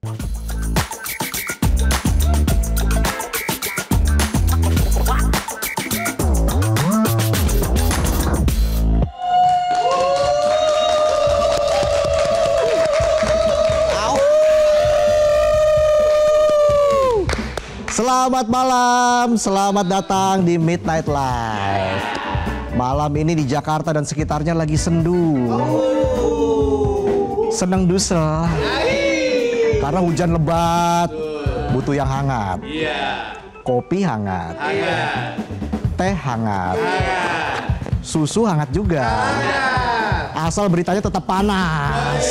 Selamat malam, selamat datang di Midnight Live. Malam ini di Jakarta dan sekitarnya lagi sendu. Seneng dusel. Karena hujan lebat, butuh yang hangat. Kopi hangat. Teh hangat. Susu hangat juga. Asal beritanya tetap panas.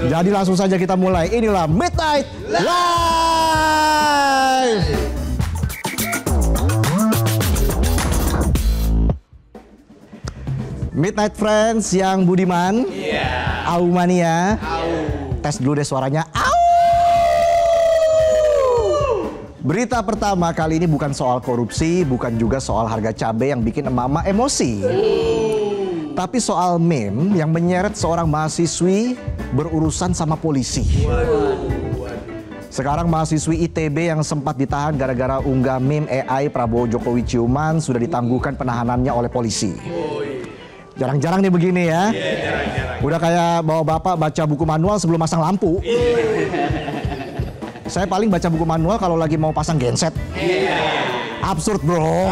Jadi langsung saja kita mulai. Inilah Midnight Live. Midnight Friends yang budiman, Aumania, tes dulu deh suaranya. Berita pertama kali ini bukan soal korupsi, bukan juga soal harga cabai yang bikin emak-emak emosi. Tapi soal meme yang menyeret seorang mahasiswi berurusan sama polisi. Sekarang mahasiswi ITB yang sempat ditahan gara-gara unggah meme AI Prabowo Jokowi ciuman sudah ditangguhkan penahanannya oleh polisi. Jarang-jarang nih begini ya. Udah kayak bawa bapak baca buku manual sebelum pasang lampu. Saya paling baca buku manual kalau lagi mau pasang genset. Absurd bro.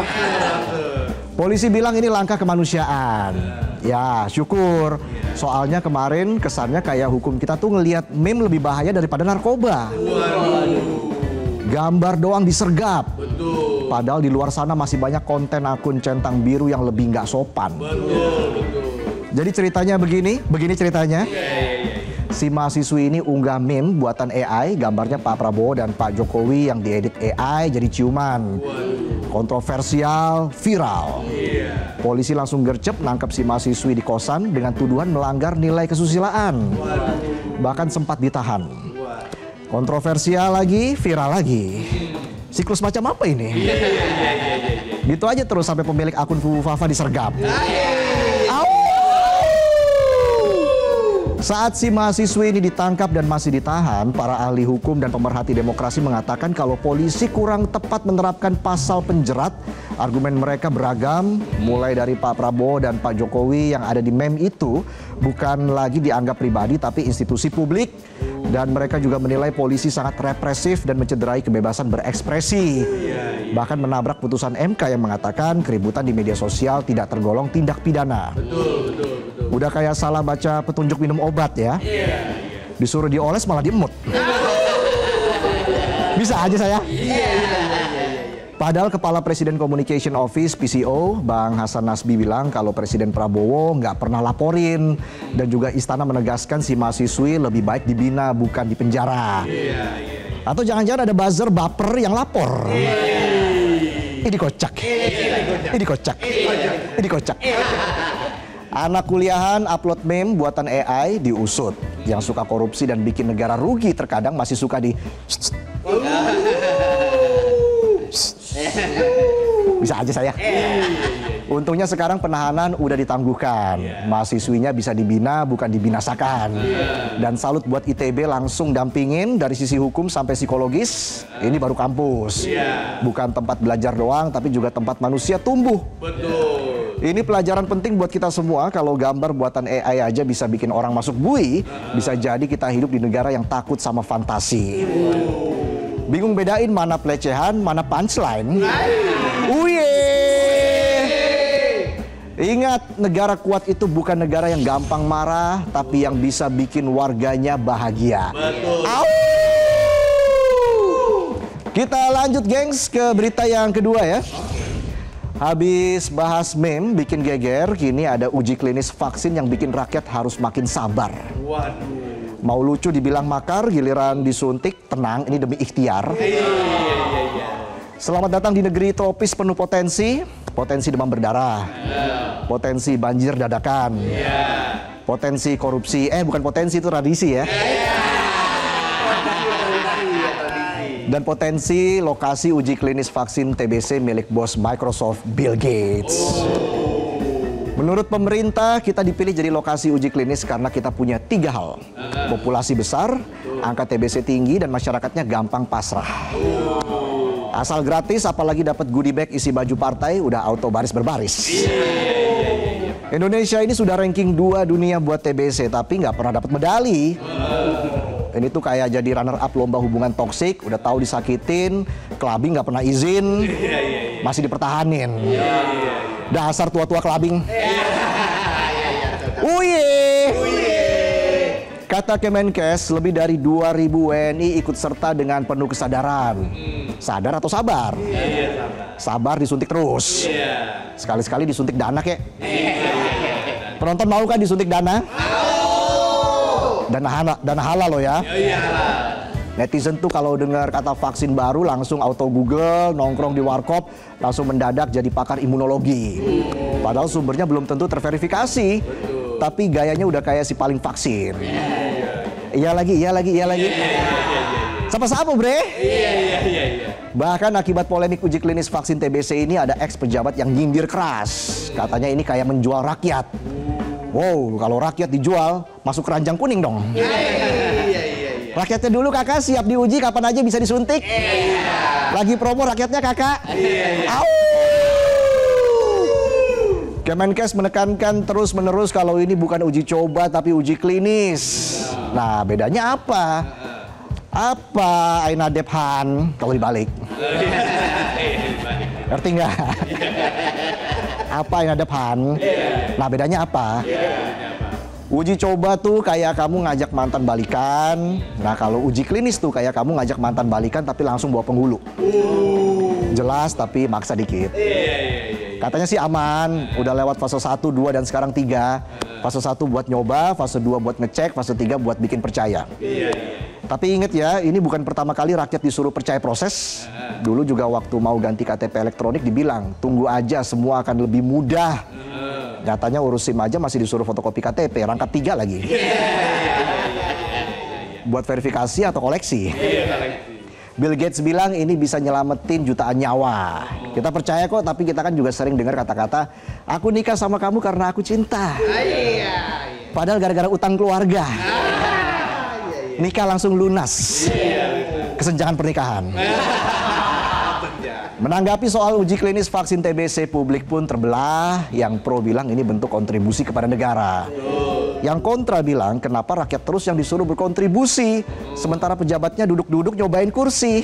Polisi bilang ini langkah kemanusiaan. Ya syukur. Soalnya kemarin kesannya kayak hukum kita tuh ngelihat meme lebih bahaya daripada narkoba. Gambar doang disergap. Padahal di luar sana masih banyak konten akun centang biru yang lebih nggak sopan. Jadi ceritanya begini ceritanya. Si mahasiswi ini unggah meme buatan AI, gambarnya Pak Prabowo dan Pak Jokowi yang diedit AI jadi ciuman. Kontroversial, viral. Polisi langsung gercep nangkep si mahasiswi di kosan dengan tuduhan melanggar nilai kesusilaan. Bahkan sempat ditahan. Kontroversial lagi, viral lagi. Siklus macam apa ini? Gitu aja terus sampai pemilik akun Fufu Fafa disergap. Saat si mahasiswi ini ditangkap dan masih ditahan, para ahli hukum dan pemerhati demokrasi mengatakan kalau polisi kurang tepat menerapkan pasal penjerat. Argumen mereka beragam, mulai dari Pak Prabowo dan Pak Jokowi yang ada di meme itu bukan lagi dianggap pribadi tapi institusi publik. Dan mereka juga menilai polisi sangat represif dan mencederai kebebasan berekspresi. Bahkan menabrak putusan MK yang mengatakan keributan di media sosial tidak tergolong tindak pidana. Udah kayak salah baca petunjuk minum obat ya. Disuruh dioles malah diemut. Bisa aja saya. Padahal Kepala Presiden Communication Office PCO, Bang Hasan Nasbi bilang kalau Presiden Prabowo nggak pernah laporin. Dan juga istana menegaskan si mahasiswi lebih baik dibina bukan dipenjara. Atau jangan-jangan ada buzzer baper yang lapor. Ini kocak. Ini kocak. Ini kocak. Anak kuliahan upload meme buatan AI diusut. Yang suka korupsi dan bikin negara rugi terkadang masih suka di... Bisa aja saya. Untungnya sekarang penahanan udah ditangguhkan. Mahasiswinya bisa dibina bukan dibinasakan. Dan salut buat ITB langsung dampingin dari sisi hukum sampai psikologis. Ini baru kampus. Bukan tempat belajar doang tapi juga tempat manusia tumbuh. Ini pelajaran penting buat kita semua. Kalau gambar buatan AI aja bisa bikin orang masuk bui, bisa jadi kita hidup di negara yang takut sama fantasi. Bingung bedain mana pelecehan, mana punchline. Ingat, negara kuat itu bukan negara yang gampang marah, tapi yang bisa bikin warganya bahagia. Kita lanjut gengs ke berita yang kedua ya. Habis bahas meme bikin geger, kini ada uji klinis vaksin yang bikin rakyat harus makin sabar. Mau lucu dibilang makar, giliran disuntik, tenang, ini demi ikhtiar. Selamat datang di negeri tropis penuh potensi. Potensi demam berdarah. Potensi banjir dadakan. Potensi korupsi. Bukan potensi, itu tradisi ya. Dan potensi lokasi uji klinis vaksin TBC milik bos Microsoft Bill Gates. Menurut pemerintah, kita dipilih jadi lokasi uji klinis karena kita punya 3 hal. Populasi besar, angka TBC tinggi, dan masyarakatnya gampang pasrah. Asal gratis, apalagi dapat goodie bag isi baju partai, udah auto baris berbaris. Indonesia ini sudah ranking 2 dunia buat TBC, tapi nggak pernah dapat medali. Ini tuh kayak jadi runner up lomba hubungan toksik, udah tahu disakitin, clubbing nggak pernah izin, masih dipertahanin. Dasar tua-tua clubbing. Uye. Kata Kemenkes, lebih dari 2.000 WNI ikut serta dengan penuh kesadaran. Sadar atau sabar? Sabar disuntik terus. Sekali-sekali disuntik dana kek. Penonton mau kan disuntik dana? Dana halal loh ya. Netizen tuh kalau dengar kata vaksin baru langsung auto Google, nongkrong di warkop, langsung mendadak jadi pakar imunologi. Padahal sumbernya belum tentu terverifikasi. Tapi gayanya udah kayak si paling vaksin. Iya lagi. Sama-sama bre. Bahkan akibat polemik uji klinis vaksin TBC ini ada ex pejabat yang nyindir keras. Katanya ini kayak menjual rakyat. Wow, kalau rakyat dijual, masuk keranjang kuning dong. Rakyatnya dulu kakak siap diuji kapan aja bisa disuntik. Lagi promo rakyatnya kakak. Kemenkes menekankan terus-menerus kalau ini bukan uji coba tapi uji klinis. Nah, bedanya apa? Apa Aina Dephan kalau dibalik? Ngerti nggak? Apa Aina Dephan? Nah, bedanya apa? Uji coba tuh kayak kamu ngajak mantan balikan. Nah, kalau uji klinis tuh kayak kamu ngajak mantan balikan tapi langsung bawa penghulu. Jelas tapi maksa dikit. Katanya sih aman, udah lewat fase 1, 2, dan sekarang 3. Fase 1 buat nyoba, fase 2 buat ngecek, fase 3 buat bikin percaya. Tapi inget ya, ini bukan pertama kali rakyat disuruh percaya proses. Dulu juga waktu mau ganti KTP elektronik dibilang, tunggu aja semua akan lebih mudah. Nyatanya urus SIM aja masih disuruh fotokopi KTP, rangkap 3 lagi. Buat verifikasi atau koleksi. Bill Gates bilang ini bisa nyelamatin jutaan nyawa. Kita percaya kok, tapi kita kan juga sering dengar kata-kata, aku nikah sama kamu karena aku cinta. Padahal gara-gara utang keluarga. Nikah langsung lunas. Kesenjangan pernikahan. Menanggapi soal uji klinis vaksin TBC, publik pun terbelah. Yang pro bilang ini bentuk kontribusi kepada negara. Yang kontra bilang kenapa rakyat terus yang disuruh berkontribusi, sementara pejabatnya duduk-duduk nyobain kursi.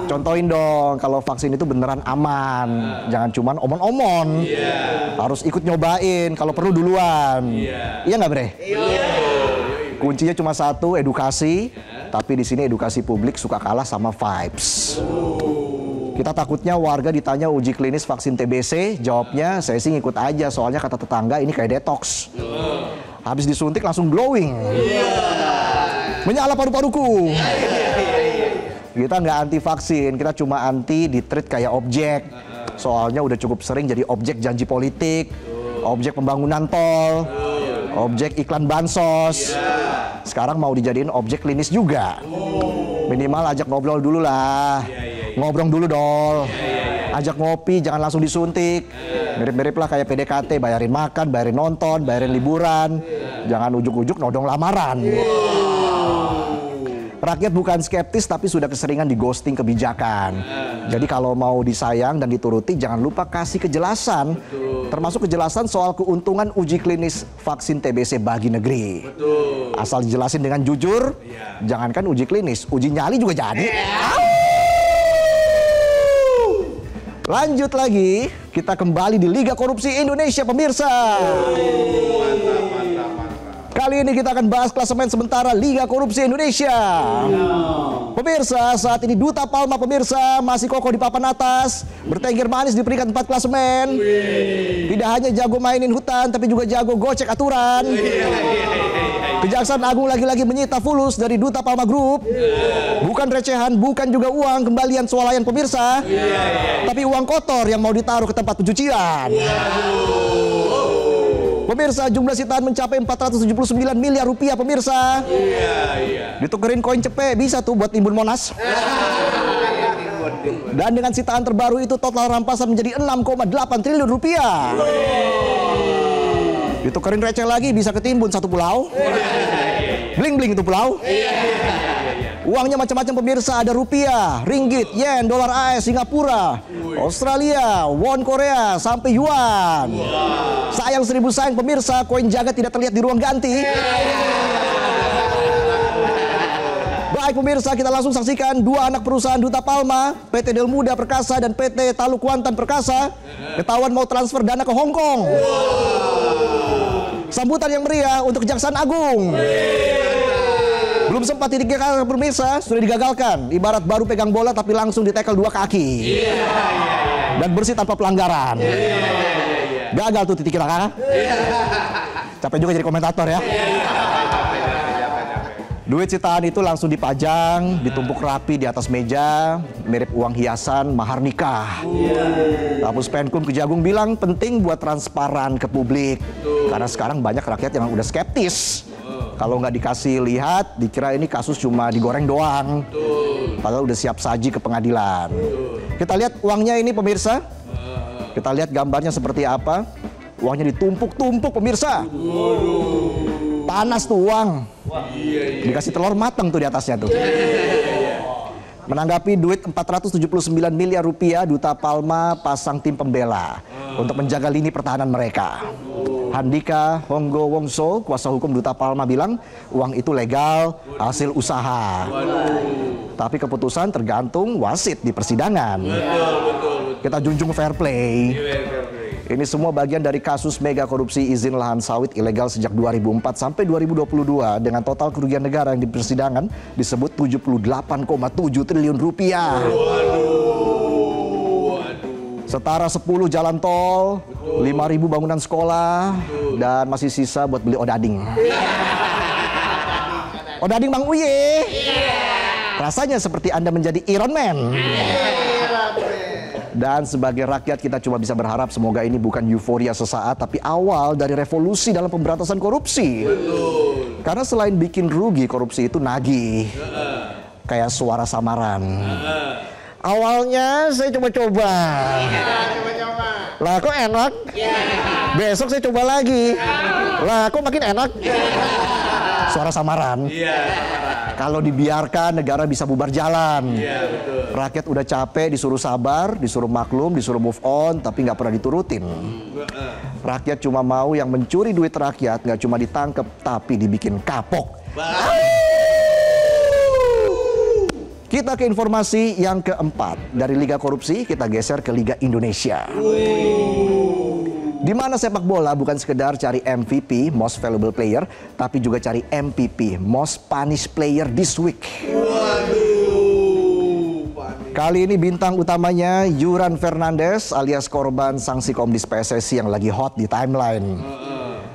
Contohin dong kalau vaksin itu beneran aman, jangan cuman omon-omon. Harus ikut nyobain, kalau perlu duluan. Iya nggak bre? Kuncinya cuma satu, edukasi. Tapi di sini edukasi publik suka kalah sama vibes. Kita takutnya warga ditanya uji klinis vaksin TBC, jawabnya saya sih ngikut aja, soalnya kata tetangga ini kayak detox. Habis disuntik langsung glowing. Menyala paru-paruku. Kita nggak anti vaksin, kita cuma anti di-treat kayak objek. Soalnya udah cukup sering jadi objek janji politik, objek pembangunan tol, objek iklan bansos. Sekarang mau dijadiin objek klinis juga. Minimal ajak ngobrol dulu lah. Ngobrol dulu dong. Ajak ngopi, jangan langsung disuntik. Mirip-mirip lah kayak PDKT, bayarin makan, bayarin nonton, bayarin liburan. Jangan ujuk-ujuk nodong lamaran. Rakyat bukan skeptis tapi sudah keseringan di ghosting kebijakan. Jadi kalau mau disayang dan dituruti jangan lupa kasih kejelasan. Termasuk kejelasan soal keuntungan uji klinis vaksin TBC bagi negeri. Asal dijelasin dengan jujur, jangankan uji klinis, uji nyali juga jadi. Lanjut lagi, kita kembali di Liga Korupsi Indonesia pemirsa. Kali ini kita akan bahas klasemen sementara Liga Korupsi Indonesia. Pemirsa, saat ini Duta Palma pemirsa masih kokoh di papan atas, bertengger manis di peringkat 4 klasemen. Tidak hanya jago mainin hutan, tapi juga jago gocek aturan. Kejaksaan Agung lagi-lagi menyita fulus dari Duta Palma Group. Bukan recehan, bukan juga uang kembalian swalayan pemirsa, tapi uang kotor yang mau ditaruh ke tempat pencucian. Pemirsa, jumlah sitaan mencapai 479 miliar rupiah pemirsa. Ditukerin koin cepet bisa tuh buat timbun Monas. Dan dengan sitaan terbaru itu total rampasan menjadi 6,8 triliun rupiah. Ditukerin receh lagi bisa ketimbun satu pulau. Bling-bling itu pulau. Uangnya macam-macam pemirsa, ada rupiah, ringgit, yen, dolar AS, Singapura, Australia, won Korea, sampai yuan. Sayang 1000 sayang pemirsa, koin jagat tidak terlihat di ruang ganti. Baik pemirsa, kita langsung saksikan dua anak perusahaan Duta Palma, PT Del Muda Perkasa dan PT Talu Kuantan Perkasa, ketahuan mau transfer dana ke Hong Kong. Sambutan yang meriah untuk Kejaksaan Agung. Belum sempat digagalkan pemirsa, sudah digagalkan. Ibarat baru pegang bola tapi langsung ditekel dua kaki. Dan bersih tanpa pelanggaran. Gagal tuh titik kita. Capek juga jadi komentator ya. Duit sitaan itu langsung dipajang, ditumpuk rapi di atas meja, mirip uang hiasan mahar nikah. Kapus Penkum Kejagung bilang penting buat transparan ke publik. Karena sekarang banyak rakyat yang udah skeptis. Kalau nggak dikasih lihat, dikira ini kasus cuma digoreng doang. Padahal udah siap saji ke pengadilan. Kita lihat uangnya ini pemirsa. Kita lihat gambarnya seperti apa. Uangnya ditumpuk-tumpuk pemirsa. Panas tuh uang. Dikasih telur matang tuh di atasnya tuh. Menanggapi duit 479 miliar rupiah, Duta Palma pasang tim pembela untuk menjaga lini pertahanan mereka. Handika Honggo Wongso, kuasa hukum Duta Palma bilang uang itu legal, hasil usaha. Tapi keputusan tergantung wasit di persidangan. Kita junjung fair play. Ini semua bagian dari kasus mega korupsi izin lahan sawit ilegal sejak 2004 sampai 2022 dengan total kerugian negara yang di persidangan disebut 78,7 triliun rupiah. Setara 10 jalan tol, 5.000 bangunan sekolah, dan masih sisa buat beli odading. Odading Mang Uye. Rasanya seperti Anda menjadi Iron Man. Dan sebagai rakyat kita cuma bisa berharap semoga ini bukan euforia sesaat, tapi awal dari revolusi dalam pemberantasan korupsi. Karena selain bikin rugi, korupsi itu nagih. Kayak suara samaran. Awalnya saya coba-coba. Lah kok enak? Besok saya coba lagi. Lah kok makin enak? Suara samaran. Kalau dibiarkan negara bisa bubar jalan. Rakyat udah capek disuruh sabar, disuruh maklum, disuruh move on, tapi nggak pernah diturutin. Rakyat cuma mau yang mencuri duit rakyat, nggak cuma ditangkep, tapi dibikin kapok. Kita ke informasi yang keempat. Dari Liga Korupsi kita geser ke Liga Indonesia. Di mana sepak bola bukan sekedar cari MVP, Most Valuable Player, tapi juga cari MPP, Most Punished Player this week. Kali ini bintang utamanya Yuran Fernandes alias korban sanksi Komdis PSSI yang lagi hot di timeline.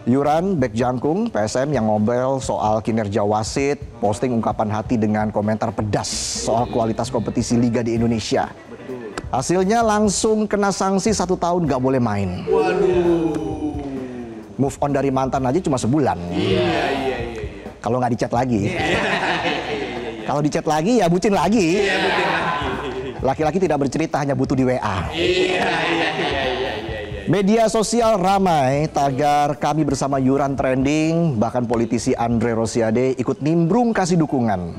Yuran, bek jangkung PSM yang ngobrol soal kinerja wasit, posting ungkapan hati dengan komentar pedas soal kualitas kompetisi liga di Indonesia. Hasilnya langsung kena sanksi 1 tahun gak boleh main. Move on dari mantan aja cuma sebulan. Kalau nggak dicat lagi. Kalau dicat lagi ya bucin lagi. Laki-laki tidak bercerita, hanya butuh di WA. Media sosial ramai tagar kami bersama Yuran trending, bahkan politisi Andre Rosiade ikut nimbrung kasih dukungan.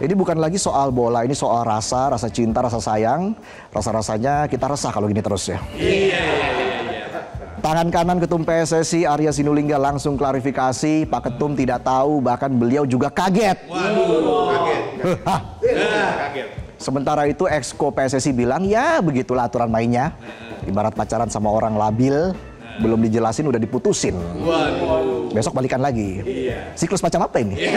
Ini bukan lagi soal bola, ini soal rasa cinta, rasa sayang. Rasa-rasanya kita resah kalau gini terus ya. Tangan kanan Ketum PSSI Arya Sinulinga langsung klarifikasi, Pak Ketum tidak tahu, bahkan beliau juga kaget. Kaget. Sementara itu Exco PSSI bilang ya begitulah aturan mainnya. Ibarat pacaran sama orang labil, belum dijelasin udah diputusin. Besok balikan lagi. Siklus macam apa ini?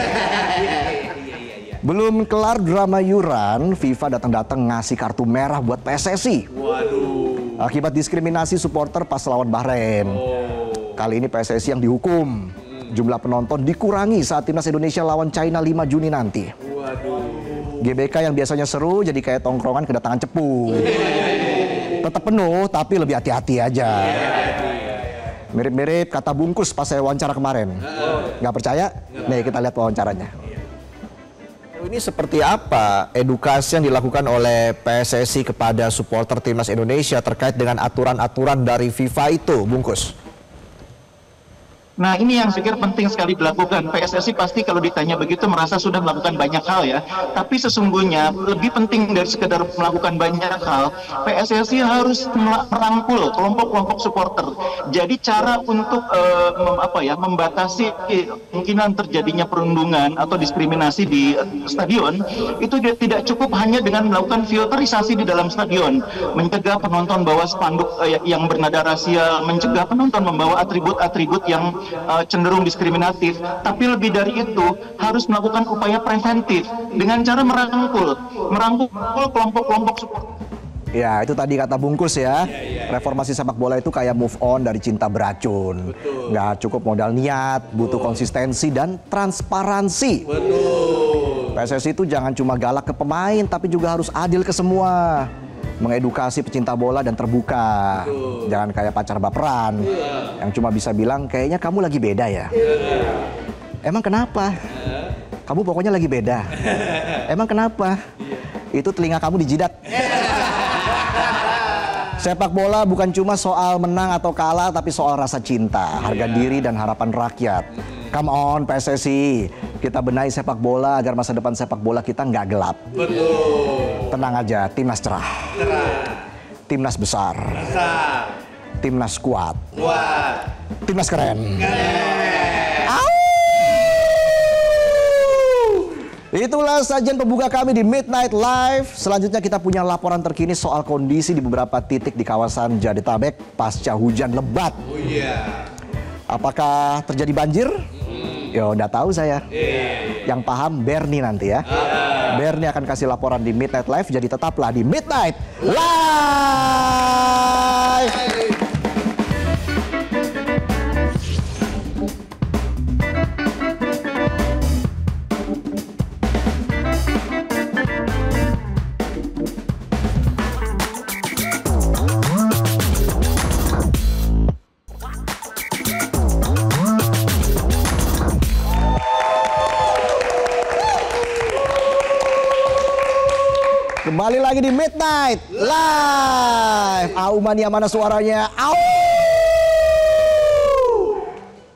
Belum kelar drama Yuran, FIFA datang-datang ngasih kartu merah buat PSSI. Akibat diskriminasi supporter pas lawan Bahrain. Kali ini PSSI yang dihukum. Jumlah penonton dikurangi saat timnas Indonesia lawan China 5 Juni nanti. GBK yang biasanya seru jadi kayak tongkrongan kedatangan cepu. Tetap penuh tapi lebih hati-hati aja. Mirip-mirip kata bungkus pas saya wawancara kemarin. Nggak percaya? Nih kita lihat wawancaranya. Ini ini seperti apa edukasi yang dilakukan oleh PSSI kepada supporter Timnas Indonesia terkait dengan aturan-aturan dari FIFA itu, Bungkus? Nah, ini yang saya kira penting sekali dilakukan. PSSI pasti kalau ditanya begitu merasa sudah melakukan banyak hal ya. Tapi sesungguhnya lebih penting dari sekedar melakukan banyak hal, PSSI harus merangkul kelompok-kelompok supporter. Jadi cara untuk membatasi kemungkinan terjadinya perundungan atau diskriminasi di stadion itu tidak cukup hanya dengan melakukan filterisasi di dalam stadion, mencegah penonton bawa spanduk yang bernada rasial, mencegah penonton membawa atribut-atribut yang cenderung diskriminatif, tapi lebih dari itu harus melakukan upaya preventif dengan cara merangkul kelompok-kelompok supporter. Ya, itu tadi kata Bungkus ya. Reformasi sepak bola itu kayak move on dari cinta beracun. Nggak cukup modal niat, butuh konsistensi dan transparansi. PSSI itu jangan cuma galak ke pemain, tapi juga harus adil ke semua. Mengedukasi pecinta bola dan terbuka. Jangan kayak pacar baperan yang cuma bisa bilang kayaknya kamu lagi beda ya. Emang kenapa? Kamu pokoknya lagi beda. Emang kenapa? Itu telinga kamu dijidat. Sepak bola bukan cuma soal menang atau kalah, tapi soal rasa cinta, harga diri dan harapan rakyat. Come on PSSI, kita benahi sepak bola agar masa depan sepak bola kita nggak gelap. Betul. Tenang aja, timnas cerah. Timnas besar. Timnas kuat. Timnas keren. Itulah sajian pembuka kami di Midnight Live. Selanjutnya kita punya laporan terkini soal kondisi di beberapa titik di kawasan Jadetabek pasca hujan lebat. Oh iya. Apakah terjadi banjir? Ya udah tahu saya. Yang paham Bernie nanti ya. Bernie akan kasih laporan di Midnight Live, jadi tetaplah di Midnight Live. Kembali lagi di Midnight Live. Au mania, mana suaranya? Au.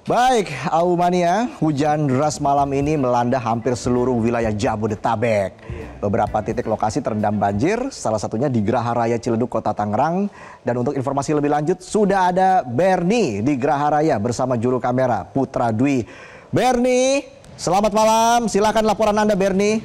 Baik, Au mania, hujan deras malam ini melanda hampir seluruh wilayah Jabodetabek. Beberapa titik lokasi terendam banjir, salah satunya di Geraha Raya Ciledug, Kota Tangerang. Dan untuk informasi lebih lanjut, sudah ada Bernie di Geraha Raya bersama juru kamera Putra Dwi. Bernie, selamat malam. Silakan laporan Anda, Bernie.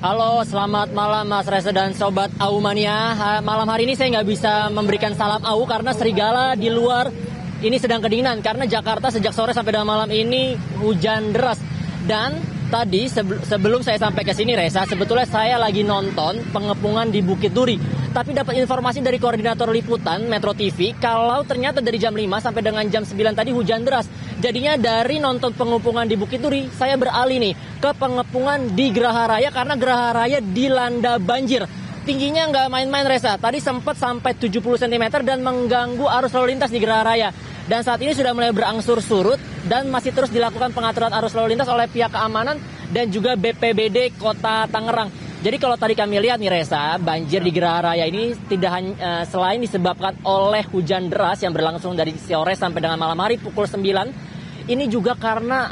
Halo, selamat malam Mas Reza dan Sobat Au Mania. Malam hari ini saya nggak bisa memberikan salam Au karena serigala di luar ini sedang kedinginan. Karena Jakarta sejak sore sampai dengan malam ini hujan deras. Dan tadi sebelum saya sampai ke sini Reza, sebetulnya saya lagi nonton pengepungan di Bukit Duri. Tapi dapat informasi dari koordinator liputan Metro TV kalau ternyata dari jam 5 sampai dengan jam 9 tadi hujan deras. Jadinya dari nonton pengepungan di Bukit Duri, saya beralih nih ke pengepungan di Geraha Raya karena Geraha Raya dilanda banjir. Tingginya nggak main-main Reza, tadi sempat sampai 70 cm dan mengganggu arus lalu lintas di Geraha Raya. Dan saat ini sudah mulai berangsur surut dan masih terus dilakukan pengaturan arus lalu lintas oleh pihak keamanan dan juga BPBD Kota Tangerang. Jadi kalau tadi kami lihat nih Reza, banjir di Geraha Raya ini tidak hanya selain disebabkan oleh hujan deras yang berlangsung dari sore sampai dengan malam hari pukul 9, ini juga karena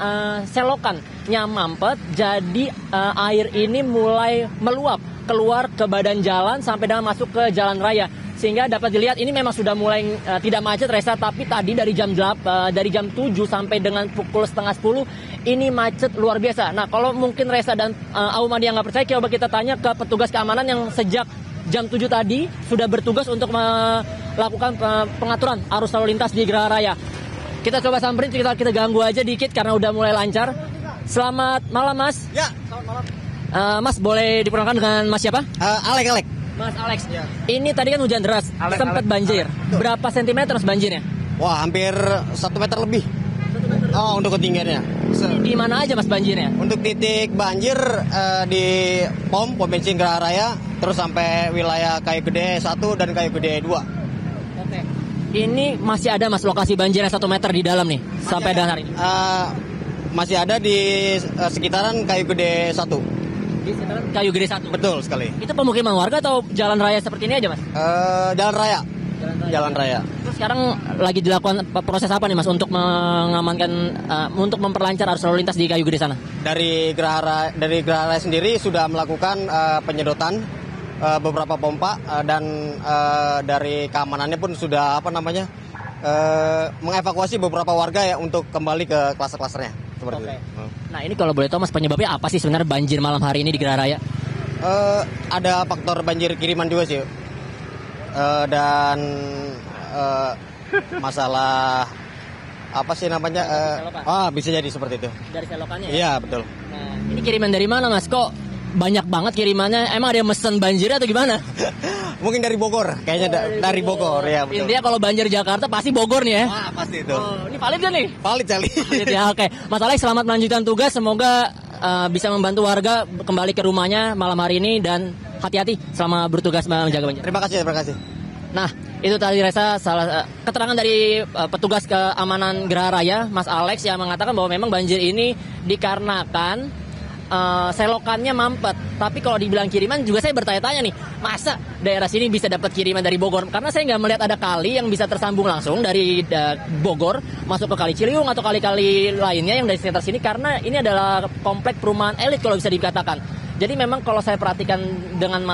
selokannya mampet, jadi air ini mulai meluap keluar ke badan jalan sampai dengan masuk ke jalan raya. Sehingga dapat dilihat ini memang sudah mulai tidak macet Reza, tapi tadi dari jam 7 sampai dengan pukul setengah 10 ini macet luar biasa. Nah kalau mungkin Reza dan Au Mania nggak percaya, coba kita tanya ke petugas keamanan yang sejak jam 7 tadi sudah bertugas untuk melakukan pengaturan arus lalu lintas di Geraha Raya. Kita coba samperin, kita ganggu aja dikit karena udah mulai lancar. Selamat malam Mas. Ya, selamat malam. Mas boleh diperkenalkan dengan Mas siapa? Alek. Mas Alex, ya. Ini tadi kan hujan deras, sempat banjir. Berapa sentimeter banjirnya? Wah, hampir 1 meter lebih. Oh, untuk ketinggiannya. Di mana aja Mas banjirnya? Untuk titik banjir di pom bensin Geraha Raya, terus sampai wilayah Kayu Gede 1 dan Kayu Gede 2. Oke. Ini masih ada Mas lokasi banjirnya 1 meter di dalam nih, sampai dengan hari ini? masih ada di sekitaran Kayu Gede 1. Di sekitaran Kayu Gede 1. Betul sekali. Itu pemukiman warga atau jalan raya seperti ini aja, Mas? Jalan raya. Jalan raya. Terus sekarang lagi dilakukan proses apa nih, Mas, untuk mengamankan, untuk memperlancar arus lalu lintas di Kayu Gede sana? Dari Gerahara Raya sendiri sudah melakukan penyedotan beberapa pompa dan dari keamanannya pun sudah mengevakuasi beberapa warga ya untuk kembali ke klaster-klasternya seperti itu. Nah, ini kalau boleh tahu, Mas, penyebabnya apa sih sebenarnya banjir malam hari ini di Gerahara Raya? Ada faktor banjir kiriman juga sih. Dan masalah apa sih namanya? Bisa jadi seperti itu. Dari selokannya ya? Iya, betul. Nah, ini kiriman dari mana, Mas? Kok banyak banget kirimannya? Emang ada yang mesen banjir atau gimana? Mungkin dari Bogor, kayaknya dari Bogor ya, betul. Intinya kalau banjir Jakarta pasti Bogor nih ya? Pasti itu. Ini valid kan nih? Valid kali. Ya, oke. Mas Alex, selamat melanjutkan tugas. Semoga bisa membantu warga kembali ke rumahnya malam hari ini dan hati-hati selama bertugas menjaga banjir. Terima kasih. Nah, itu tadi Reza keterangan dari petugas keamanan Gerahara Raya, Mas Alex, yang mengatakan bahwa memang banjir ini dikarenakan selokannya mampet. Tapi kalau dibilang kiriman juga saya bertanya-tanya nih, masa daerah sini bisa dapat kiriman dari Bogor? Karena saya nggak melihat ada kali yang bisa tersambung langsung dari Bogor masuk ke Kali Ciliwung atau kali-kali lainnya yang dari sekitar sini, karena ini adalah komplek perumahan elit kalau bisa dikatakan. Jadi memang kalau saya perhatikan dengan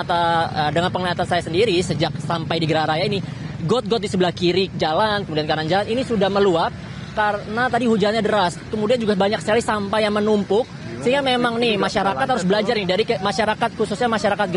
penglihatan saya sendiri sejak sampai di Gerahara Raya ini, got-got di sebelah kiri jalan, kemudian kanan jalan ini sudah meluap karena tadi hujannya deras. Kemudian juga banyak sekali sampah yang menumpuk. Sehingga memang nih masyarakat harus belajar nih, dari masyarakat, khususnya masyarakat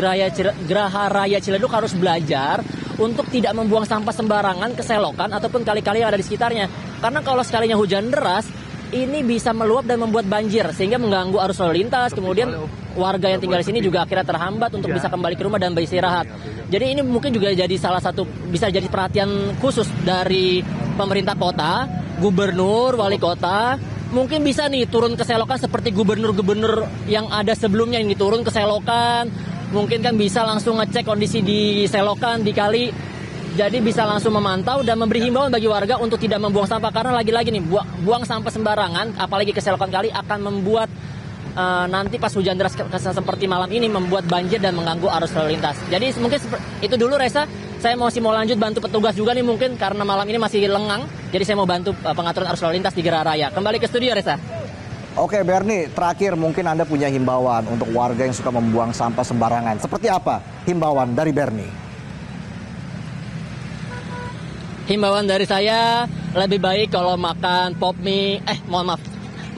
Gerahara Raya Ciledug harus belajar untuk tidak membuang sampah sembarangan ke selokan ataupun kali-kali yang ada di sekitarnya. Karena kalau sekalinya hujan deras, ini bisa meluap dan membuat banjir sehingga mengganggu arus lalu lintas. Kemudian warga yang tinggal di sini juga akhirnya terhambat untuk bisa kembali ke rumah dan beristirahat. Jadi ini mungkin juga jadi salah satu, bisa jadi perhatian khusus dari pemerintah kota, gubernur, wali kota. Mungkin bisa nih turun ke selokan seperti gubernur-gubernur yang ada sebelumnya ini, turun ke selokan. Mungkin kan bisa langsung ngecek kondisi di selokan, di kali. Jadi bisa langsung memantau dan memberi himbauan bagi warga untuk tidak membuang sampah. Karena lagi-lagi nih, buang sampah sembarangan, apalagi ke selokan kali, akan membuat nanti pas hujan deras seperti malam ini membuat banjir dan mengganggu arus lalu lintas. Jadi mungkin itu dulu, Reza. Saya mau lanjut bantu petugas juga nih mungkin karena malam ini masih lengang. Jadi saya mau bantu pengaturan arus lalu lintas di Gerahara Raya. Kembali ke studio, Reza. Oke, Bernie, terakhir mungkin Anda punya himbauan untuk warga yang suka membuang sampah sembarangan. Seperti apa himbauan dari Bernie? Himbauan dari saya, lebih baik kalau makan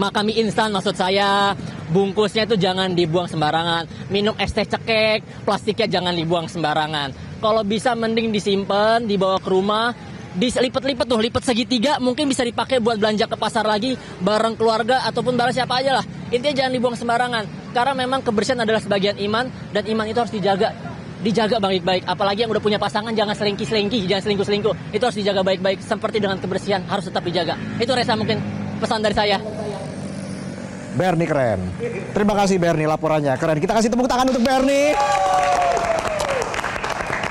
makan mie instan maksud saya, bungkusnya itu jangan dibuang sembarangan. Minum es teh cekek, plastiknya jangan dibuang sembarangan. Kalau bisa mending disimpan, dibawa ke rumah, lipat segitiga, mungkin bisa dipakai buat belanja ke pasar lagi bareng keluarga ataupun bareng siapa aja lah. Intinya jangan dibuang sembarangan. Karena memang kebersihan adalah sebagian iman dan iman itu harus dijaga baik-baik. Apalagi yang udah punya pasangan jangan selingkuh-selingkuh, jangan selingkuh-selingkuh. Itu harus dijaga baik-baik. Seperti dengan kebersihan harus tetap dijaga. Itu Reza mungkin pesan dari saya. Bernie keren. Terima kasih Bernie laporannya. Keren. Kita kasih tepuk tangan untuk Bernie.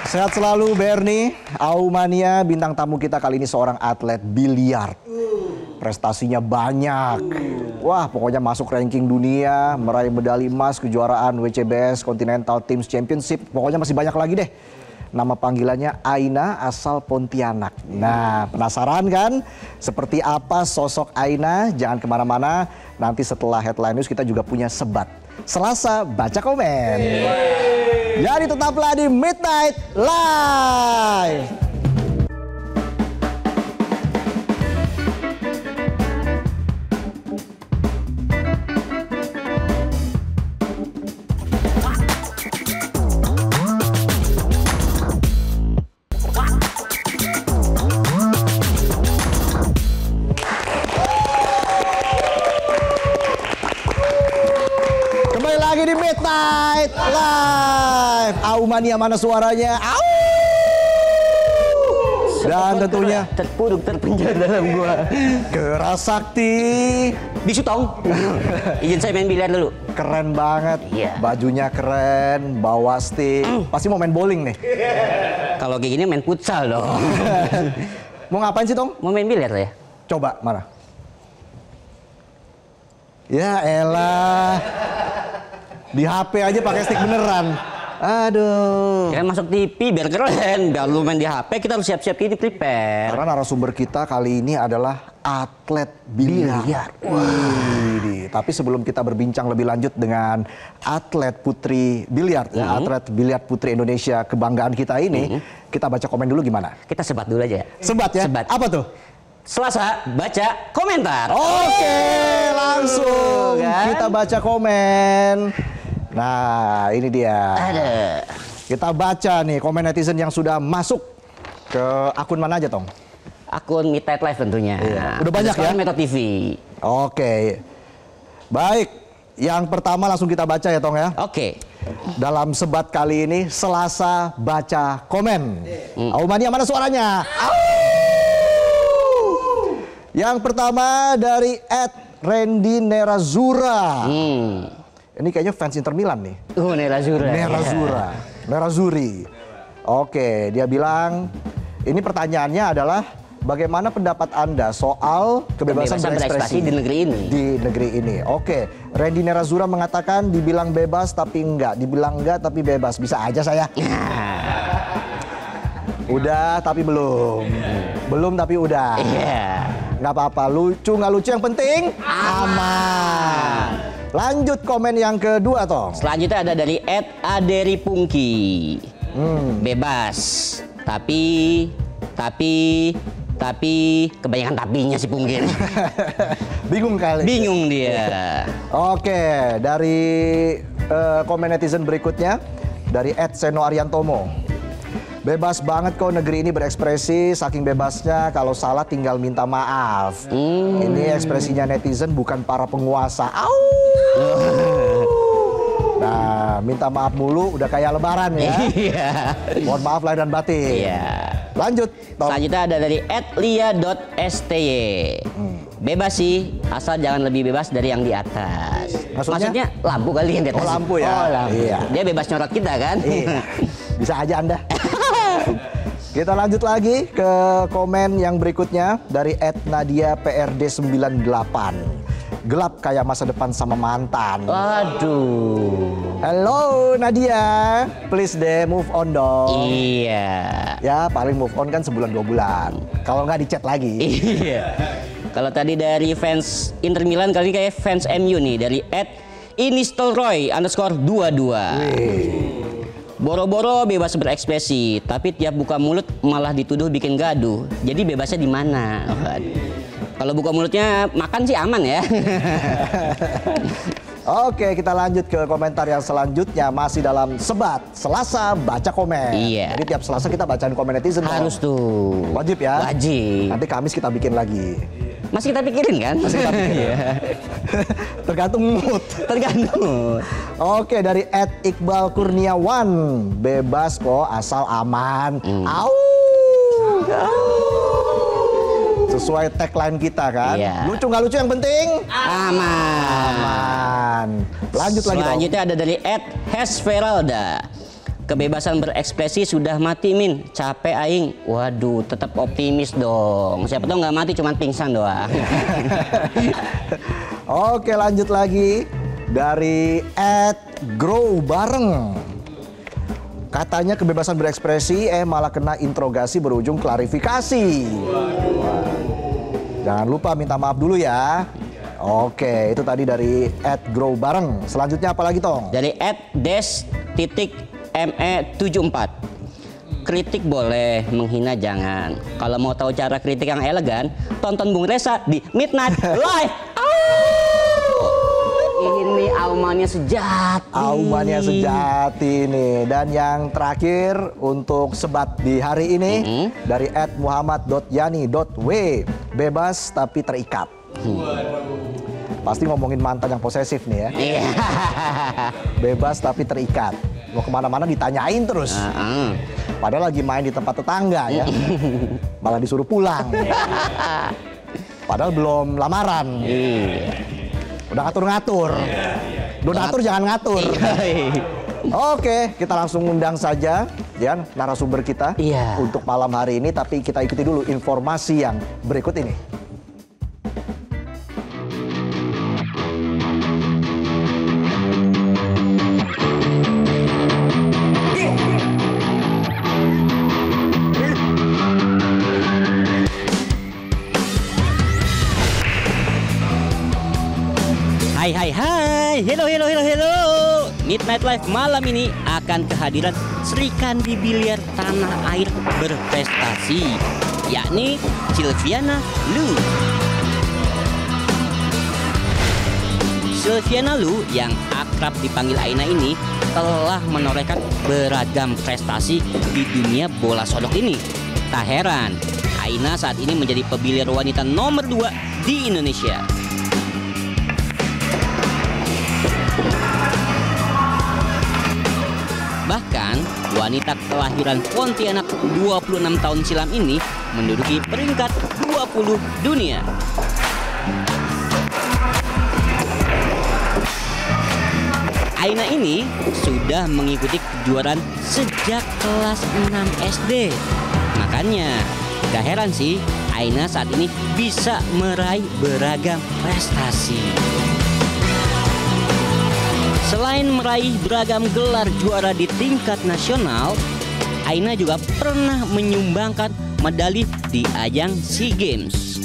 Sehat selalu Bernie. Aumania, bintang tamu kita kali ini seorang atlet biliar. Prestasinya banyak. Wah, pokoknya masuk ranking dunia, meraih medali emas kejuaraan WCBS Continental Teams Championship. Pokoknya masih banyak lagi deh. Nama panggilannya Aina, asal Pontianak. Nah, penasaran kan? Seperti apa sosok Aina? Jangan kemana-mana. Nanti setelah Headline News kita juga punya sebat. Selasa, baca komen. Jadi tetaplah di Midnight Live. Lagi di Midnight Live. Aumania mana suaranya? Au! Dan tentunya terpuruk terpenjara dalam gua. Keras Sakti Bisutong. Izin saya main biliar dulu. keren banget. Iya. Bajunya keren, bawa stick. Pasti mau main bowling nih. Kalau kayak gini main futsal dong. Mau ngapain sih, Tong? Mau main biliar ya? Coba, mana? Ya elah. Di HP aja pakai stick beneran. Aduh. Kirain masuk TV biar keren, biar lu main di HP kita harus siap-siap ini prepare. Karena narasumber kita kali ini adalah atlet biliar. Wih, tapi sebelum kita berbincang lebih lanjut dengan atlet putri biliar, atlet biliar putri Indonesia kebanggaan kita ini, kita baca komen dulu gimana? Kita sebat dulu aja. Sebat ya? Sebat. Apa tuh? Selasa baca komentar. Oke, langsung Kan? kita baca komen. Nah, ini dia. Ada. Kita baca nih komen netizen yang sudah masuk ke akun mana aja, Tong? Akun Midnight Live tentunya. Iya. Udah banyak ya? Metro TV. Oke. Baik, yang pertama langsung kita baca ya, Tong ya. Oke. Dalam sebat kali ini Selasa baca komen. Aumania mana suaranya? Yang pertama dari @Randy Nerazura. Ini kayaknya fans Inter Milan nih. Nerazura. Nerazura. Nerazuri. Oke, dia bilang ini pertanyaannya adalah bagaimana pendapat Anda soal kebebasan berekspresi di negeri ini? Di negeri ini. Oke, Randy Nerazura mengatakan dibilang bebas tapi enggak, dibilang enggak tapi bebas. Bisa aja saya. Udah tapi belum. Belum tapi udah. Iya. Nggak apa-apa, lucu nggak lucu yang penting aman. Lanjut komen yang kedua, Tong. Selanjutnya ada dari @aderipungki. Bebas. Tapi kebanyakan tapinya si Pungki. Bingung kali. Bingung dia. Oke, dari komen netizen berikutnya dari @seno_ariantomo. Bebas banget kok negeri ini berekspresi, saking bebasnya kalau salah tinggal minta maaf. Ini ekspresinya netizen bukan para penguasa. Nah, minta maaf mulu udah kayak lebaran ya. Iya. Mohon maaf lahir dan batin. Iya. Lanjut, Tom. Selanjutnya ada dari @lia.styy. Bebas sih, asal jangan lebih bebas dari yang di atas. Maksudnya lampu kali yang di atas. Oh, lampu ya. Oh, lampu. Iya. Dia bebas nyorot kita kan? Iya. Bisa aja Anda. Kita lanjut lagi ke komen yang berikutnya dari @nadiaprd98. Gelap kayak masa depan sama mantan. Waduh. Halo Nadia, please deh move on dong. Iya. Ya paling move on kan sebulan 2 bulan. Kalau nggak dicat lagi. Iya. Kalau tadi dari fans Inter Milan, kali ini kayak fans MU nih dari @inistelroy_22. Boro-boro bebas berekspresi, tapi tiap buka mulut malah dituduh bikin gaduh. Jadi bebasnya di mana? Kalau buka mulutnya makan sih aman ya. Oke, kita lanjut ke komentar yang selanjutnya, masih dalam sebat Selasa baca komen. Iya. Jadi tiap Selasa kita bacain komen netizen. Harus tuh. Wajib ya. Wajib. Nanti Kamis kita bikin lagi. Masih kita pikirin kan? Masih kita pikirin. Iya. Tergantung mood. Tergantung. Oke, dari @Iqbal Kurniawan. Bebas kok asal aman. Au. Sesuai tagline kita kan. Iya. Lucu nggak lucu yang penting Aman. Lanjut lagi dong. Selanjutnya ada dari @hesferalda. Kebebasan berekspresi sudah mati Min, capek aing. Waduh, tetap optimis dong. Siapa tahu nggak mati, cuman pingsan doang. Oke, lanjut lagi dari @growbareng. Katanya kebebasan berekspresi malah kena interogasi berujung klarifikasi. Jangan lupa minta maaf dulu ya. Oke, itu tadi dari @growbareng. Selanjutnya apa lagi, Tong? Dari @des.me74. Kritik boleh, menghina jangan. Kalau mau tahu cara kritik yang elegan, tonton Bung Resa di Midnight Live. Ini Aumania sejati. Aumania sejati nih. Dan yang terakhir untuk sebat di hari ini dari @muhammad.yani.w. Bebas tapi terikat. Pasti ngomongin mantan yang posesif nih ya. Iya. Bebas tapi terikat. Mau kemana-mana ditanyain terus. Padahal lagi main di tempat tetangga ya. Malah disuruh pulang. Padahal belum lamaran. Udah ngatur-ngatur. Donatur jangan ngatur. Oke, kita langsung undang saja ya narasumber kita untuk malam hari ini. Tapi kita ikuti dulu informasi yang berikut ini. Hai, hello. Midnight Live malam ini akan kehadiran Sri Kandi biliar tanah air berprestasi, yakni Silviana Lu. Silviana Lu yang akrab dipanggil Aina ini telah menorehkan beragam prestasi di dunia bola sodok ini. Tak heran, Aina saat ini menjadi pebiliar wanita nomor 2 di Indonesia. Bahkan, wanita kelahiran Pontianak 26 tahun silam ini menduduki peringkat 20 dunia. Aina ini sudah mengikuti kejuaraan sejak kelas 6 SD. Makanya, gak heran sih Aina saat ini bisa meraih beragam prestasi. Selain meraih beragam gelar juara di tingkat nasional, Aina juga pernah menyumbangkan medali di ajang SEA Games.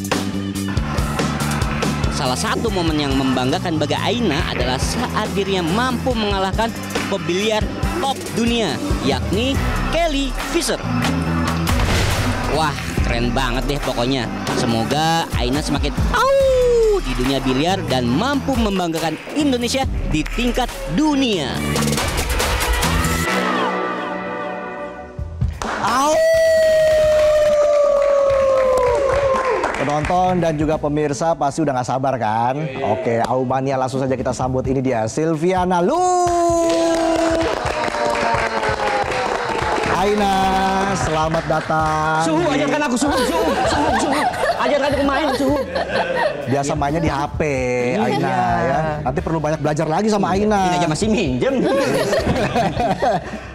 Salah satu momen yang membanggakan bagi Aina adalah saat dirinya mampu mengalahkan pebiliar top dunia, yakni Kelly Fisher. Wah, keren banget deh pokoknya. Semoga Aina semakin di dunia biliar dan mampu membanggakan Indonesia di tingkat dunia. Penonton dan juga pemirsa pasti udah gak sabar kan? Oke, Aumania langsung saja kita sambut. Ini dia Silviana Lu. Aina, selamat datang. Suhu, ajarkan aku suhu. Ajarkan aku main suhu. Biasa mainnya di HP, Aina ya. Nanti perlu banyak belajar lagi sama Aina. Ini aja masih minjem.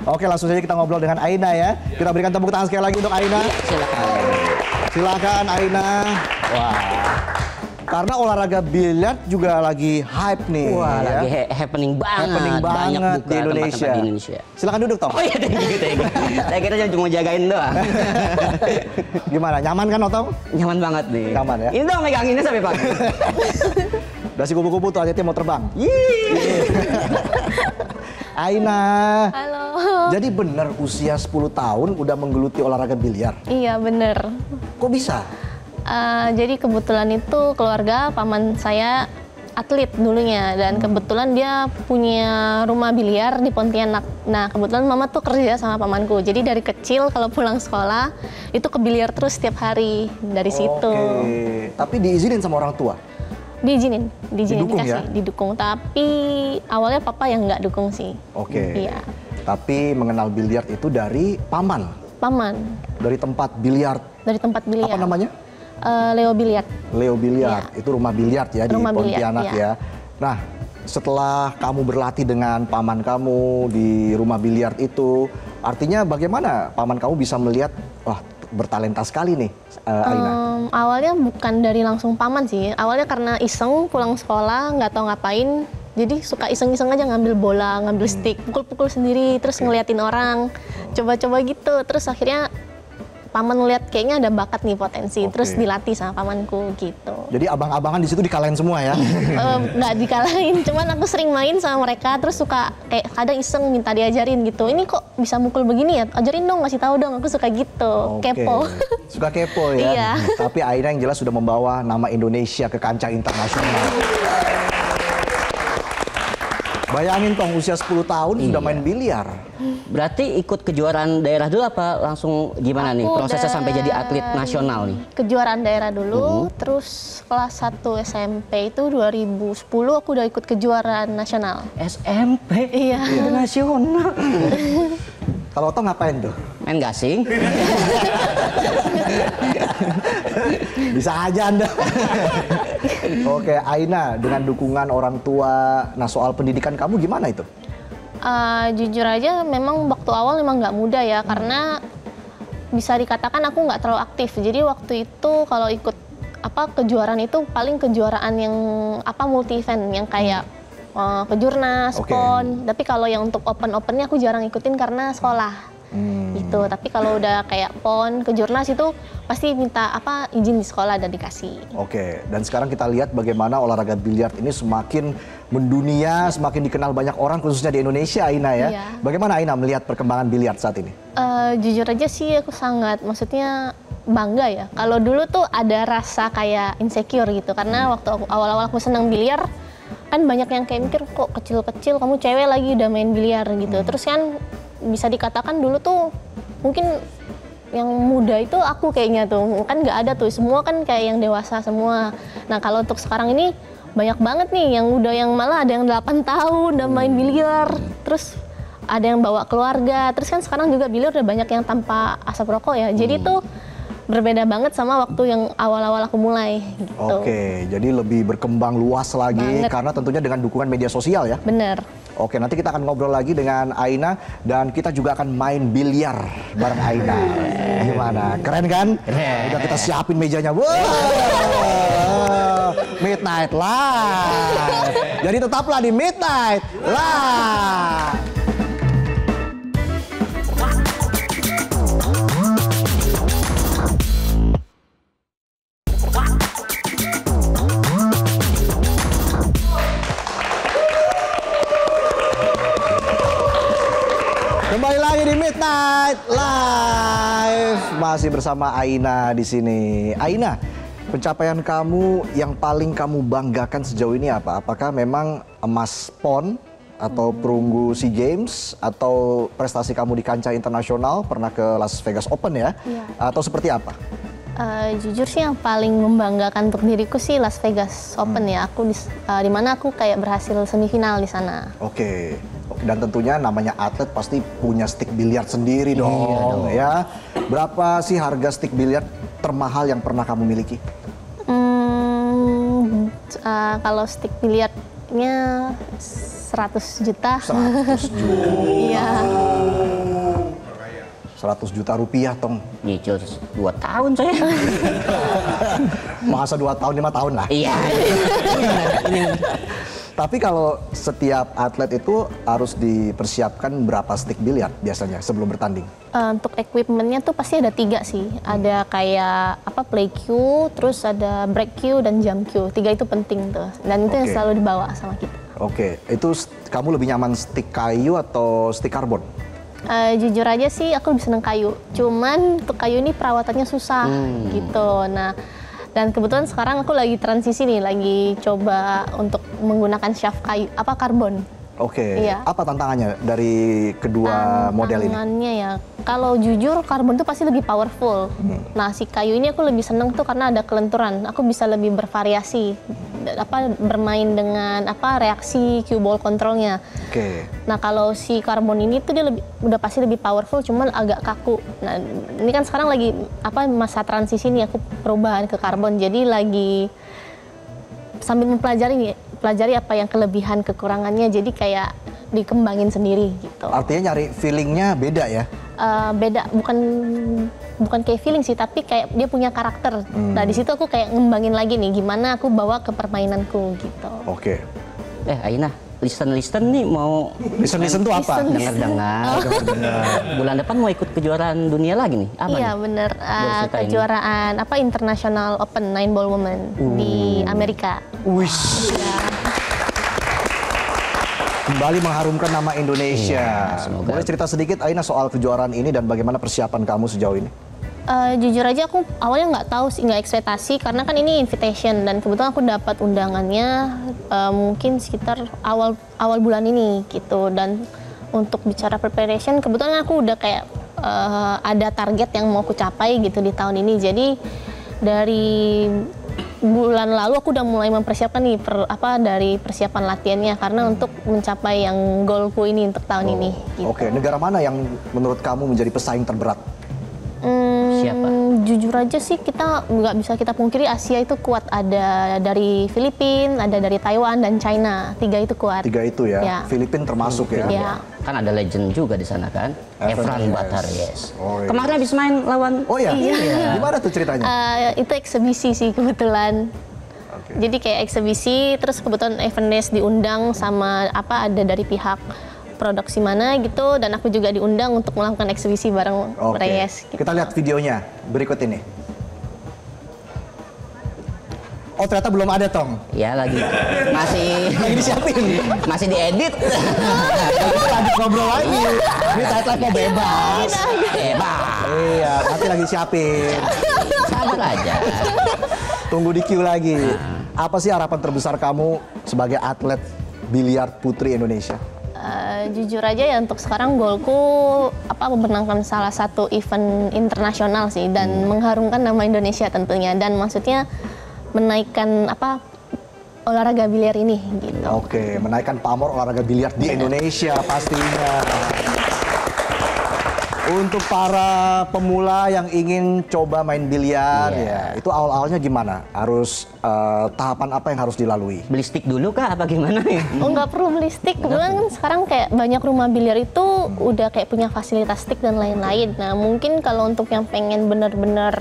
Oke, langsung saja kita ngobrol dengan Aina ya. Kita berikan tepuk tangan sekali lagi untuk Aina. Silakan Aina. Wah. Karena olahraga biliar juga lagi hype nih. Wah, ya. lagi happening banget. Happening banget Banyak di Indonesia. di Indonesia. Silakan duduk, Tom. Oh iya, thank you. Saya kira cuma jagain doang. Gimana? Nyaman kan, Otong? Nyaman banget nih. Nyaman ya? Ini dong meganginnya sampai pagi. Udah si kupu-kupu tuh aja mau terbang. Aina. Halo. Jadi bener usia 10 tahun udah menggeluti olahraga biliar? Iya bener. Kok bisa? Jadi kebetulan itu keluarga paman saya atlet dulunya dan kebetulan dia punya rumah biliar di Pontianak. Nah kebetulan mama tuh kerja sama pamanku. Jadi dari kecil kalau pulang sekolah itu ke biliar terus setiap hari dari situ. Oke. Tapi diizinin sama orang tua? Diizinin Didukung dikasih, ya? didukung. Tapi awalnya papa yang nggak dukung sih. Oke. Iya. Tapi mengenal biliar itu dari paman? Paman. Dari tempat biliar? Dari tempat biliar. Apa namanya? Leo Biliar. Leo Biliar, Ya. itu rumah biliar ya Rumah di biliar, Pontianak ya. ya. Nah, setelah kamu berlatih dengan paman kamu di rumah biliar itu, artinya bagaimana paman kamu bisa melihat, wah bertalenta sekali nih Aina? Awalnya bukan dari langsung paman sih. Awalnya karena iseng pulang sekolah nggak tahu ngapain. Jadi suka iseng-iseng aja ngambil bola, ngambil stick, pukul-pukul sendiri, terus ngeliatin orang, coba-coba gitu. Terus akhirnya paman ngeliat kayaknya ada bakat nih potensi, terus dilatih sama pamanku gitu. Jadi abang-abangan di situ dikalahin semua ya? Nggak dikalahin, cuman aku sering main sama mereka, terus suka kayak kadang iseng minta diajarin gitu. Ini kok bisa mukul begini ya? Ajarin dong, kasih tahu dong. Aku suka gitu, Oke. kepo. Suka kepo ya? Iya. Tapi Aina yang jelas sudah membawa nama Indonesia ke kancah internasional. Bayangin Tong, usia 10 tahun sudah main biliar. Berarti ikut kejuaraan daerah dulu apa langsung gimana nih Aku prosesnya sampai jadi atlet dari nasional nih? Kejuaraan daerah dulu, terus kelas 1 SMP itu 2010 aku udah ikut kejuaraan nasional. SMP? Iya. Internasional. Kalau Tong ngapain tuh? Main gasing? Bisa aja Anda. Oke, Aina, dengan dukungan orang tua, nah soal pendidikan kamu gimana itu? Jujur aja memang waktu awal memang nggak mudah ya, karena bisa dikatakan aku nggak terlalu aktif. Jadi waktu itu kalau ikut kejuaraan itu paling kejuaraan yang multi event yang kayak kejurnas, PON. Tapi kalau yang untuk open-opennya aku jarang ikutin karena sekolah. Gitu. Tapi kalau udah kayak PON, kejurnas itu pasti minta izin di sekolah dan dikasih. Oke, dan sekarang kita lihat bagaimana olahraga biliar ini semakin mendunia, semakin dikenal banyak orang khususnya di Indonesia, Aina ya. Iya. Bagaimana Aina melihat perkembangan biliar saat ini? Jujur aja sih aku sangat, maksudnya bangga ya. Kalau dulu tuh ada rasa kayak insecure gitu, karena waktu awal-awal aku senang biliar, kan banyak yang kayak mikir kok kecil-kecil kamu cewek lagi udah main biliar gitu. Terus kan bisa dikatakan dulu tuh mungkin yang muda itu aku kayaknya tuh, kan nggak ada tuh, semua kan kayak yang dewasa semua. Nah kalau untuk sekarang ini banyak banget nih yang malah ada yang 8 tahun udah main biliar, terus ada yang bawa keluarga, terus kan sekarang juga biliar udah banyak yang tanpa asap rokok ya, jadi tuh berbeda banget sama waktu yang awal-awal aku mulai gitu. Oke, jadi lebih berkembang luas lagi karena tentunya dengan dukungan media sosial ya. Bener. Oke, nanti kita akan ngobrol lagi dengan Aina dan kita juga akan main biliar bareng Aina. Gimana? Keren kan? Keren. Udah kita siapin mejanya. Wow. Midnight Live. Jadi tetaplah di Midnight Live. Kembali lagi di Midnight Live, masih bersama Aina di sini. Aina, pencapaian kamu yang paling kamu banggakan sejauh ini apa? Apakah memang emas PON atau perunggu SEA Games atau prestasi kamu di kancah internasional, pernah ke Las Vegas Open ya? Iya. Atau seperti apa? Jujur sih yang paling membanggakan untuk diriku sih Las Vegas Open ya. Aku di mana aku kayak berhasil semifinal di sana. Oke. Dan tentunya namanya atlet pasti punya stick biliar sendiri dong, ya. Berapa sih harga stick biliar termahal yang pernah kamu miliki? Kalau stick biliarnya 100 juta. 100 juta. Iya. 100 juta rupiah, Tong. Nyicil 2 tahun saya. Masa 2 tahun, 5 tahun lah. Iya. Tapi kalau setiap atlet itu harus dipersiapkan berapa stick biliar biasanya sebelum bertanding? Untuk equipmentnya tuh pasti ada 3 sih. Ada kayak play cue, terus ada break cue dan jump cue. 3 itu penting tuh. Dan itu yang selalu dibawa sama kita. Oke, itu kamu lebih nyaman stick kayu atau stick karbon? Jujur aja sih aku lebih seneng kayu. Cuman untuk kayu ini perawatannya susah gitu. Nah, dan kebetulan sekarang aku lagi transisi nih, lagi coba untuk menggunakan shaft kayu karbon. Oke. Iya. Apa tantangannya dari kedua model ini? Tantangannya ya, kalau jujur karbon itu pasti lebih powerful. Nah, si kayu ini aku lebih seneng tuh karena ada kelenturan. Aku bisa lebih bervariasi, bermain dengan reaksi cue ball controlnya. Oke. Nah, kalau si karbon ini tuh dia udah pasti lebih powerful, cuman agak kaku. Nah, ini kan sekarang lagi masa transisi nih, aku perubahan ke karbon. Jadi lagi sambil mempelajari apa yang kelebihan kekurangannya, jadi kayak dikembangin sendiri gitu. Artinya nyari feelingnya beda ya? Beda, bukan kayak feeling sih, tapi kayak dia punya karakter. Nah, di situ aku kayak ngembangin lagi nih gimana aku bawa ke permainanku gitu. Oke. Aina, listen nih mau Listen tuh apa? dengar. Bulan depan mau ikut kejuaraan dunia lagi nih. Apa Iya nih? bener, kejuaraan International Open 9 Ball Women di Amerika. Wish. Ya. Kembali mengharumkan nama Indonesia. Semoga. Boleh cerita sedikit Aina soal kejuaraan ini dan bagaimana persiapan kamu sejauh ini? Jujur aja aku awalnya nggak tahu sih, nggak ekspektasi karena kan ini invitation dan kebetulan aku dapat undangannya mungkin sekitar awal bulan ini gitu. Dan untuk bicara preparation kebetulan aku udah kayak ada target yang mau aku capai gitu di tahun ini. Jadi dari bulan lalu aku udah mulai mempersiapkan nih dari persiapan latihannya karena untuk mencapai yang goalku ini untuk tahun ini. Gitu. Oke, negara mana yang menurut kamu menjadi pesaing terberat? Siapa? Jujur aja sih kita nggak bisa kita pungkiri Asia itu kuat, ada dari Filipina, ada dari Taiwan dan China, 3 itu kuat. 3 itu ya, Ya. Filipina termasuk ya. Ya. Kan ada legend juga di sana kan? Efran Batar, yes. Oh, iya. Kemarin habis main lawan. Oh iya? Gimana tuh ceritanya? Itu eksebisi sih kebetulan. Oke. Jadi kayak eksebisi, terus kebetulan Evanes diundang sama ada dari pihak produksi mana gitu, dan aku juga diundang untuk melakukan eksibisi bareng Oke. Reyes. Gitu. Kita lihat videonya berikut ini. Oh ternyata belum ada Tong. Ya lagi masih Disiapin. masih diedit. Lanjut ngobrol lagi. Ini Tight Live mau bebas. Bebas. Iya, nanti lagi siapin. Sabar aja. Tunggu di queue lagi. Apa sih harapan terbesar kamu sebagai atlet biliar putri Indonesia? Jujur aja ya, untuk sekarang goalku memenangkan salah satu event internasional sih, dan mengharumkan nama Indonesia tentunya, dan maksudnya menaikkan olahraga biliar ini gitu. Oke, menaikkan pamor olahraga biliar di Indonesia pastinya. Untuk para pemula yang ingin coba main biliar, ya itu awal-awalnya gimana? Harus tahapan apa yang harus dilalui? Beli stick dulu kah apa gimana ya? Oh, nggak perlu beli stick, kebetulan kan sekarang kayak banyak rumah biliar itu udah kayak punya fasilitas stick dan lain-lain. Nah mungkin kalau untuk yang pengen bener-bener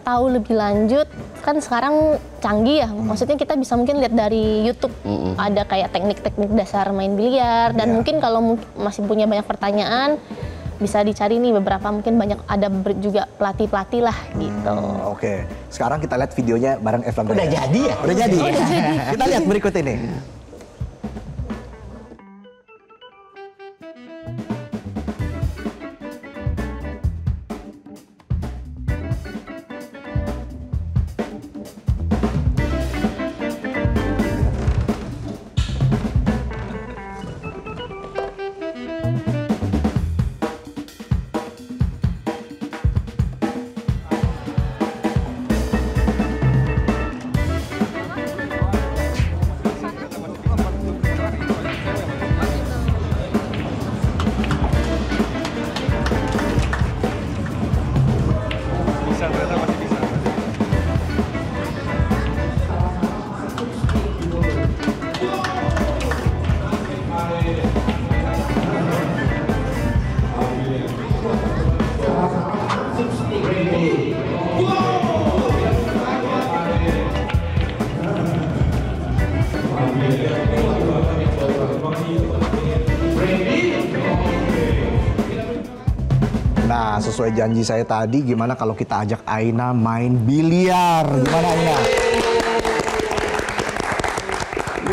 tahu lebih lanjut, kan sekarang canggih ya, maksudnya kita bisa mungkin lihat dari YouTube, ada kayak teknik-teknik dasar main biliar, dan mungkin kalau masih punya banyak pertanyaan, bisa dicari nih beberapa, mungkin banyak ada juga pelatih-pelatih lah gitu. Oke, sekarang kita lihat videonya bareng Evan. Udah jadi ya? Udah jadi. Kita lihat berikut ini. Nah, sesuai janji saya tadi, gimana kalau kita ajak Aina main biliar? Gimana Aina?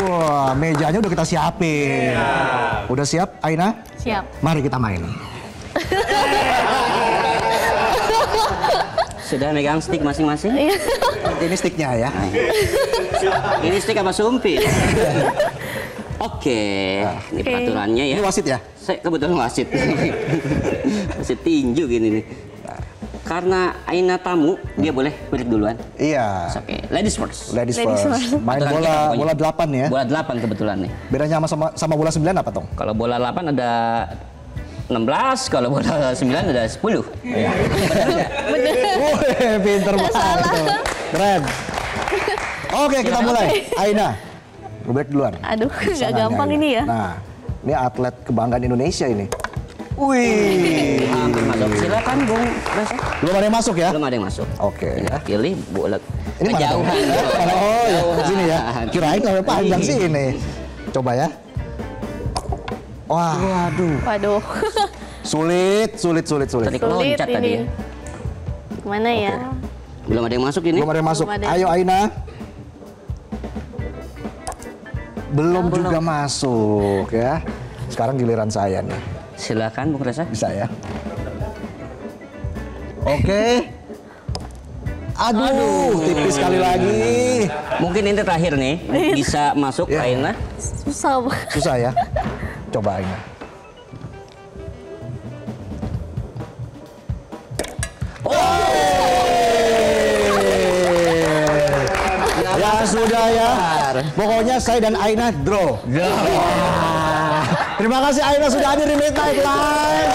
Wah, mejanya udah kita siapin. Udah siap, Aina? Siap. Mari kita main. Sudah megang stick masing-masing? Ini sticknya ya. Ini stick apa sumpit? Oke, ini peraturannya ya. Ini wasit ya? Saya kebetulan wasit. Wasit tinju gini nih. Karena Aina tamu, dia boleh break duluan. Iya. Oke, ladies first. Ladies first. Main Aturan bola kita pokoknya. 8 ya? Bola 8 kebetulan nih. Bedanya sama bola 9 apa, Tong? Kalau bola 8 ada 16, kalau bola 9 ada 10. Iya. Wih, pinter banget tuh. Keren. Oke, kita mulai. Aina, break duluan. Aduh, nggak Sananya gampang Aina. ini ya. Nah, ini atlet kebanggaan Indonesia ini. Wih. Hampir masuk. Silakan Bung Reza. Belum ada yang masuk ya? Belum ada yang masuk. Oke. Tinggal pilih bola. Ini mana, Tong? Kejauhan. Oh, ya. Sini ya. Kirain sampai panjang sih ini. Coba ya. Wah, Waduh. sulit. Tadi Sulit loncat tadi ya. ini. Gimana ya? Belum ada yang masuk ini. Belum ada yang masuk. Belum ada. Ayo Aina. Belum juga masuk ya. Sekarang giliran saya nih. Silakan Bung Reza. Bisa ya? Oke. Aduh, tipis sekali lagi. Mungkin ini terakhir nih. Bisa masuk Ya. Aina. Susah banget. Susah ya? Coba Aina. Ya sudah ya. Pokoknya saya dan Aina draw. Terima kasih Aina sudah hadir di Midnight Live.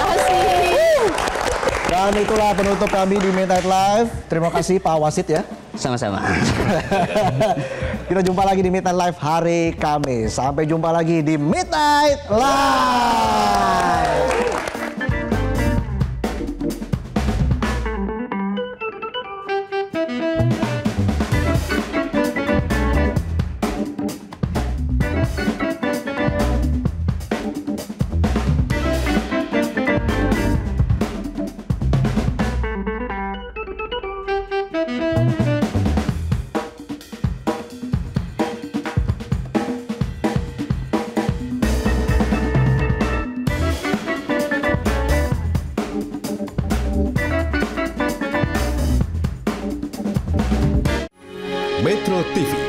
Dan itulah penutup kami di Midnight Live. Terima kasih Pak Wasit ya. Sama-sama. Kita jumpa lagi di Midnight Live hari Kamis. Sampai jumpa lagi di Midnight Live. Metro TV.